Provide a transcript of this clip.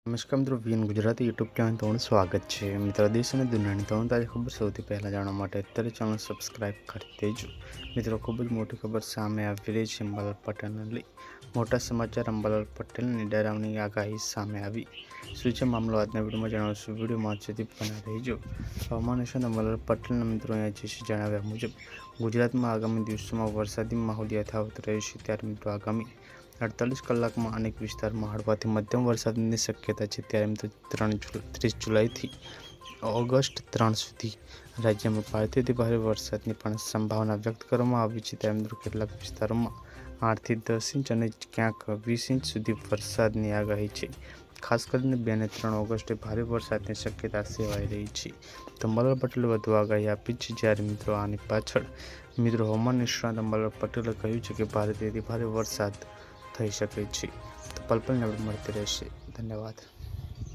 નમસ્કાર મિત્રો, VN Gujarati YouTube channel તમારું સ્વાગત છે. મિત્રો, દેશ અને દુનિયાની તમામ તાજી ખબર સૌથી પહેલાં જાણવા માટે અત્યારે ચેનલ સબસ્ક્રાઇબ કરી દેજો. મિત્રો, ખૂબ જ મોટી ખબર સામે આવી રહી છે અંબાલાલ પટેલને લઈ. મોટા સમાચાર, અંબાલાલ પટેલની ડરાવની આગાહી સામે આવી. શું છે મામલો આજના વિડીયોમાં જણાવશું. વિડીયોમાં સુધી બના રહેજો. હવામાન નિષ્ણાત અંબાલાલ પટેલના મિત્રો અહીંયા છે જણાવ્યા મુજબ ગુજરાતમાં આગામી દિવસોમાં વરસાદી માહોલ યથાવત રહેશે. ત્યારે મિત્રો આગામી 48 કલાકમાં અનેક વિસ્તારમાં હળવાથી મધ્યમ વરસાદની શક્યતા છે. ત્યારે મિત્રો 30 જુલાઈથી ઓગસ્ટ 3 સુધી રાજ્યમાં ભારેથી ભારે વરસાદની પણ સંભાવના વ્યક્ત કરવામાં આવી છે. ત્યારે મિત્રો કેટલાક વિસ્તારોમાં 8 થી 10 ઇંચ અને ક્યાંક 20 ઇંચ સુધી વરસાદની આગાહી છે. ખાસ કરીને 2 અને 3 ઓગસ્ટે ભારે વરસાદની શક્યતા સેવાઈ રહી છે. તો અંબાલાલ પટેલે વધુ આગાહી આપી છે. જ્યારે મિત્રો આની પાછળ મિત્રો હવામાન નિષ્ણાત અંબાલાલ પટેલે કહ્યું છે કે ભારેથી ભારે વરસાદ થઈ શકે છે. તો પલ પલની અપડેટ મળતી રહેશે. ધન્યવાદ.